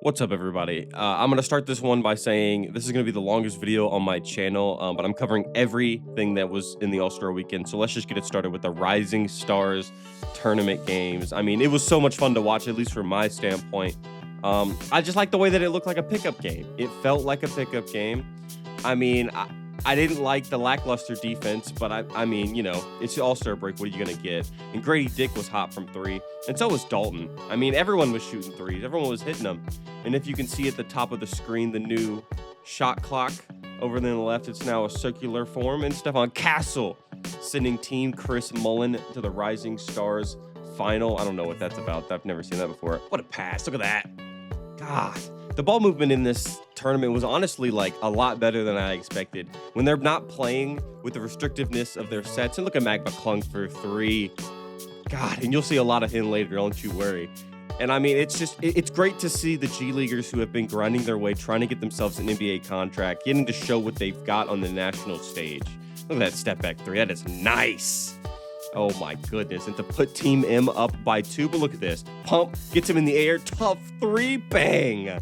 What's up, everybody? I'm going to start this one by saying this is going to be the longest video on my channel, but I'm covering everything that was in the All-Star Weekend. So let's just get it started with the Rising Stars tournament games. I mean, it was so much fun to watch, at least from my standpoint. I just like the way that it looked like a pickup game. It felt like a pickup game. I mean, I didn't like the lackluster defense, but I mean, you know, it's the All-Star break. What are you going to get? And Grady Dick was hot from three, and so was Dalton. I mean, everyone was shooting threes. Everyone was hitting them. And if you can see at the top of the screen, the new shot clock over on the left, it's now a circular form. And Stephon Castle sending Team Chris Mullin to the Rising Stars final. I don't know what that's about. I've never seen that before. What a pass. Look at that. God. The ball movement in this tournament was honestly like a lot better than I expected. When they're not playing with the restrictiveness of their sets, and look at McClung for three. God, and you'll see a lot of him later, don't you worry. And I mean, it's great to see the G Leaguers who have been grinding their way, trying to get themselves an NBA contract, getting to show what they've got on the national stage. Look at that step back three. That is nice. Oh my goodness. And to put Team M up by 2, but look at this. Pump gets him in the air. Tough three. Bang.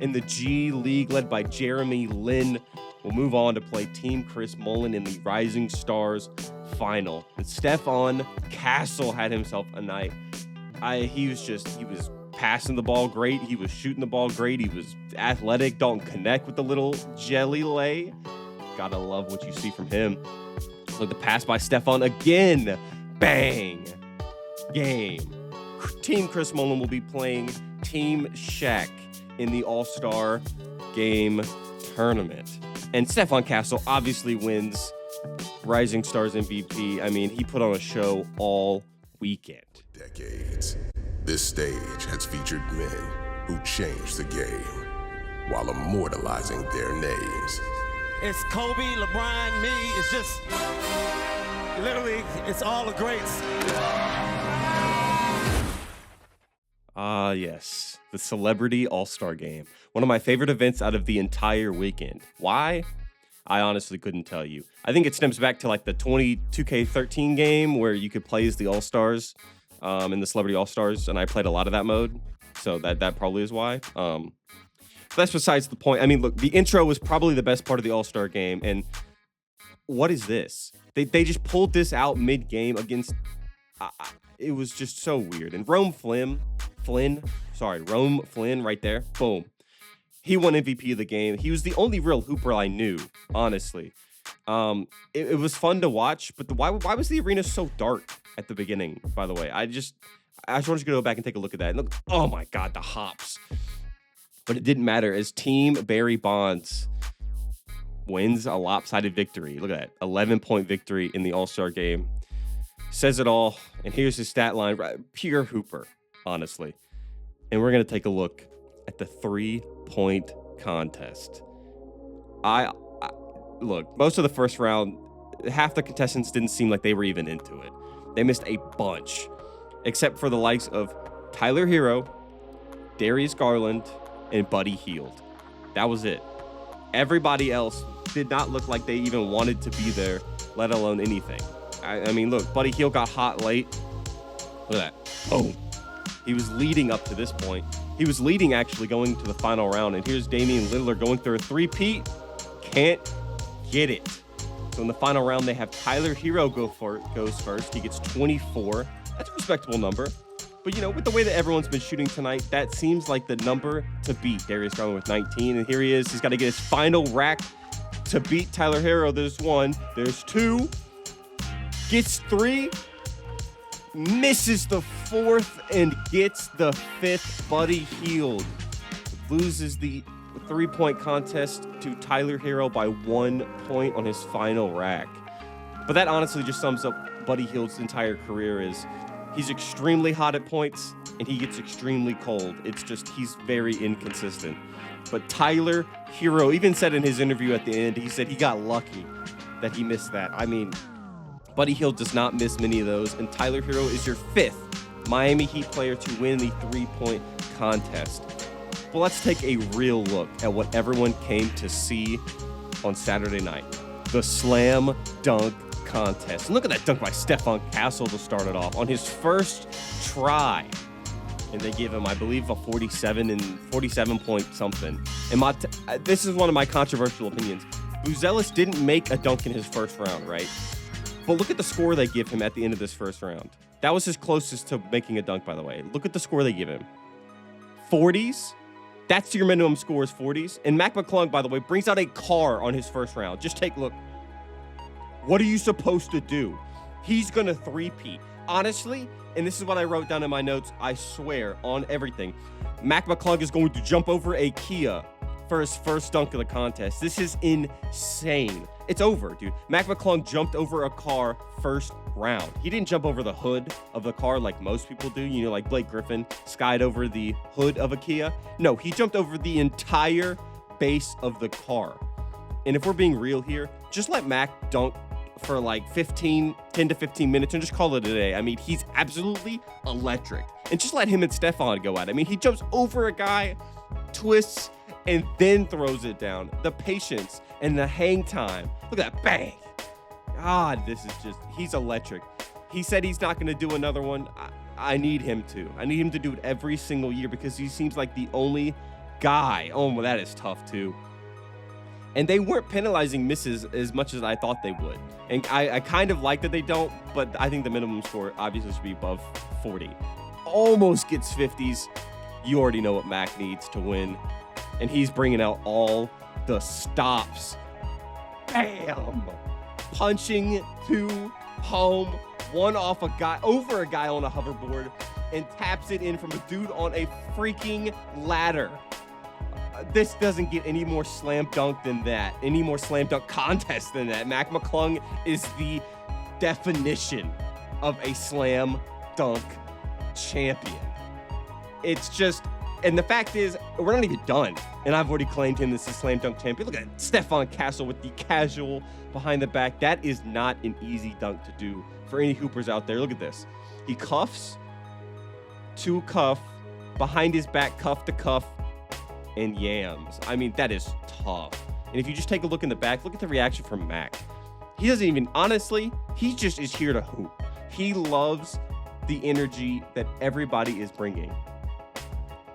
In the G League, led by Jeremy Lin, will move on to play Team Chris Mullin in the Rising Stars final. And Stephon Castle had himself a night. He was passing the ball great. He was shooting the ball great. He was athletic. Don't connect with the little jelly lay. Gotta love what you see from him. Look, the pass by Stephon again. Bang. Game. Team Chris Mullin will be playing Team Shaq in the All-Star Game Tournament. And Stephon Castle obviously wins Rising Stars MVP. I mean, he put on a show all weekend. Decades, this stage has featured men who changed the game while immortalizing their names. It's Kobe, LeBron, me. It's just literally, it's all the greats. Yes, the Celebrity All-Star Game. One of my favorite events out of the entire weekend. Why? I honestly couldn't tell you. I think it stems back to like the 2K13 game where you could play as the All-Stars in the Celebrity All-Stars, and I played a lot of that mode, so that probably is why. But that's besides the point. I mean, look, the intro was probably the best part of the All-Star Game, and what is this? They just pulled this out mid-game against... it was just so weird. And Rome Flynn right there. Boom. He won MVP of the game. He was the only real hooper I knew, honestly. It was fun to watch, but why was the arena so dark at the beginning, by the way? I just want you to go back and take a look at that. And look, oh my God, the hops. But it didn't matter as Team Barry Bonds wins a lopsided victory. Look at that, 11-point victory in the All-Star Game. Says it all. And here's his stat line. Pure hooper, honestly. And we're going to take a look at the 3-point contest. Look, most of the first round, half the contestants didn't seem like they were even into it. They missed a bunch, except for the likes of Tyler Hero, Darius Garland, and Buddy Hield. That was it. Everybody else did not look like they even wanted to be there, let alone anything. I mean, look, Buddy Hield got hot late. Look at that. Boom. He was leading up to this point. He was leading, actually, going to the final round. And here's Damian Lillard going through a three-peat. Can't get it. So in the final round, they have Tyler Hero goes first. He gets 24. That's a respectable number. But, you know, with the way that everyone's been shooting tonight, that seems like the number to beat. Darius Garland with 19. And here he is. He's got to get his final rack to beat Tyler Hero. There's 1. There's 2. Gets 3. Misses the 4th and gets the 5th. Buddy Hield loses the 3-point contest to Tyler Hero by 1 point on his final rack. But that honestly just sums up Buddy Hield's entire career. Is he's extremely hot at points and he gets extremely cold. It's just he's very inconsistent. But Tyler Hero even said in his interview at the end, he said he got lucky that he missed that. I mean, Buddy Hield does not miss many of those, and Tyler Hero is your 5th Miami Heat player to win the 3-point contest. Well, let's take a real look at what everyone came to see on Saturday night. The Slam Dunk Contest. And look at that dunk by Stephon Castle to start it off. On his first try, and they give him, I believe, a 47 point something. And this is one of my controversial opinions. Buzelis didn't make a dunk in his first round, right? But look at the score they give him at the end of this first round. That was his closest to making a dunk, by the way. Look at the score they give him. 40s? That's your minimum score is 40s. And McClung, by the way, brings out a car on his first round. Just take a look. What are you supposed to do? He's going to three-peat. Honestly, and this is what I wrote down in my notes, I swear on everything, McClung is going to jump over a Kia for his first dunk of the contest. This is insane. It's over, dude. McClung jumped over a car first round. He didn't jump over the hood of the car like most people do. You know, like Blake Griffin skied over the hood of a Kia. No, he jumped over the entire base of the car. And if we're being real here, just let Mac dunk for like 10 to 15 minutes and just call it a day. I mean, he's absolutely electric. And just let him and Stefan go at it. I mean, he jumps over a guy, twists, and then throws it down. The patience and the hang time. Look at that, bang. God, this is just, he's electric. He said he's not going to do another one. I need him to. I need him to do it every single year because he seems like the only guy. Oh, well, that is tough too. And they weren't penalizing misses as much as I thought they would. And I kind of like that they don't, but I think the minimum score obviously should be above 40. Almost gets 50s. You already know what Mac needs to win. And he's bringing out all the stops. Bam! Punching to home. One off a guy, over a guy on a hoverboard, and taps it in from a dude on a freaking ladder. This doesn't get any more slam dunk than that, any more slam dunk contest than that. McClung is the definition of a slam dunk champion. It's just, and the fact is, we're not even done. And I've already claimed him as the slam dunk champion. Look at Stefan Castle with the casual behind the back. That is not an easy dunk to do for any hoopers out there. Look at this. He cuffs to cuff, behind his back, cuff to cuff, and yams. I mean, that is tough. And if you just take a look in the back, look at the reaction from Mac. He doesn't even, honestly, he just is here to hoop. He loves the energy that everybody is bringing.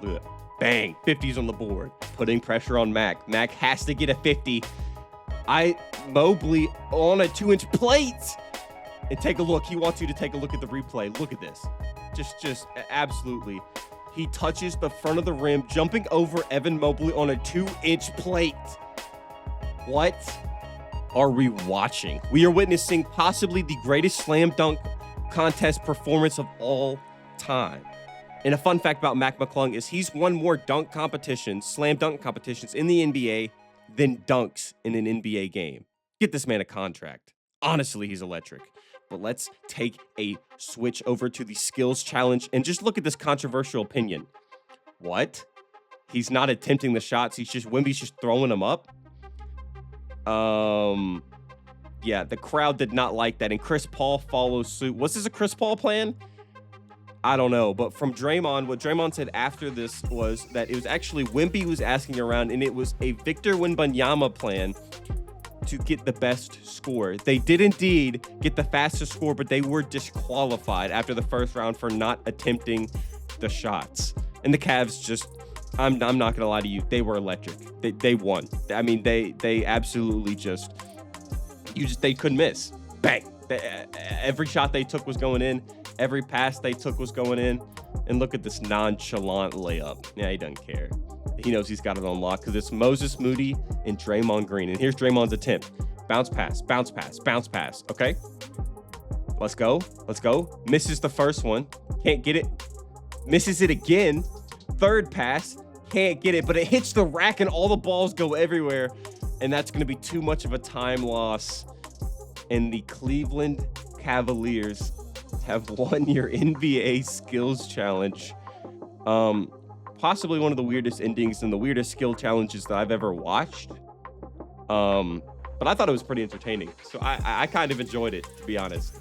Look at that. Bang, 50s on the board, putting pressure on Mac. Mac has to get a 50. Mobley on a 2-inch plate. And take a look. He wants you to take a look at the replay. Look at this. Just absolutely. He touches the front of the rim, jumping over Evan Mobley on a 2-inch plate. What are we watching? We are witnessing possibly the greatest slam dunk contest performance of all time. And a fun fact about McClung is he's won more dunk competitions, slam dunk competitions in the NBA than dunks in an NBA game. Get this man a contract. Honestly, he's electric. But let's take a switch over to the skills challenge and just look at this controversial opinion. What? He's not attempting the shots. Wemby's just throwing them up. Yeah, the crowd did not like that. And Chris Paul follows suit. Was this a Chris Paul plan? I don't know. But from Draymond, what Draymond said after this was that it was actually Wemby was asking around, and it was a Victor Wembanyama plan to get the best score. They did indeed get the fastest score, but they were disqualified after the first round for not attempting the shots. And the Cavs just, I'm not gonna lie to you, they were electric. They won. I mean, they absolutely they couldn't miss. Bang. Every shot they took was going in. Every pass they took was going in. And look at this nonchalant layup. Yeah, he doesn't care. He knows he's got it on lock because it's Moses Moody and Draymond Green. And here's Draymond's attempt. Bounce pass, bounce pass, bounce pass. Okay. Let's go. Let's go. Misses the first one. Can't get it. Misses it again. Third pass. Can't get it. But it hits the rack and all the balls go everywhere. And that's going to be too much of a time loss. And the Cleveland Cavaliers have won your NBA skills challenge. Possibly one of the weirdest endings and the weirdest skill challenges that I've ever watched. But I thought it was pretty entertaining. So I kind of enjoyed it, to be honest.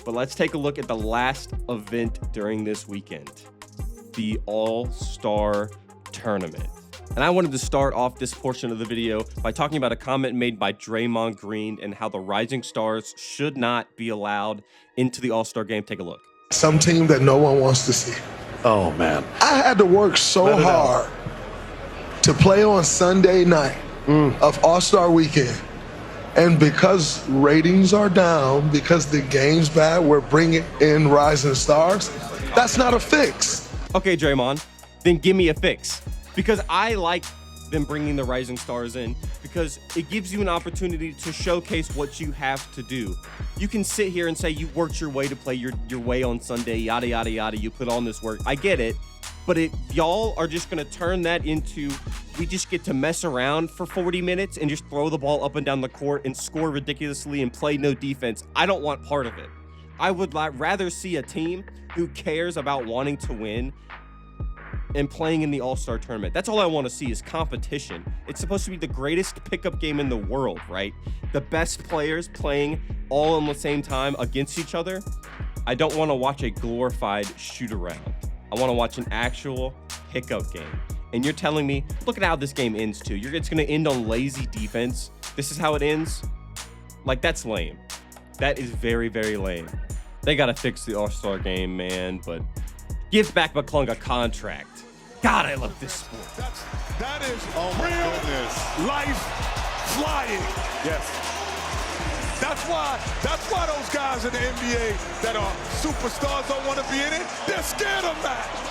But let's take a look at the last event during this weekend. The All-Star Tournament. And I wanted to start off this portion of the video by talking about a comment made by Draymond Green and how the Rising Stars should not be allowed into the All-Star game. Take a look. Some team that no one wants to see. Oh, man. I had to work so hard to play on Sunday night of All-Star Weekend. And because ratings are down, because the game's bad, we're bringing in rising stars. That's not a fix. Okay, Draymond, then give me a fix. Because I like them bringing the rising stars in because it gives you an opportunity to showcase what you have to do. You can sit here and say you worked your way to play your way on Sunday, yada, yada, yada. You put on this work. I get it. But if y'all are just going to turn that into, we just get to mess around for 40 minutes and just throw the ball up and down the court and score ridiculously and play no defense, I don't want part of it. I would rather see a team who cares about wanting to win and playing in the All-Star tournament. That's all I want to see is competition. It's supposed to be the greatest pickup game in the world, right? The best players playing all in the same time against each other. I don't want to watch a glorified shoot-around. I want to watch an actual pickup game. And you're telling me, look at how this game ends too. It's going to end on lazy defense. This is how it ends? Like, that's lame. That is very, very lame. They got to fix the All-Star game, man, but give back McClung a contract. God, I love this sport. That is real life flying. Yes. That's why those guys in the NBA that are superstars don't want to be in it. They're scared of that.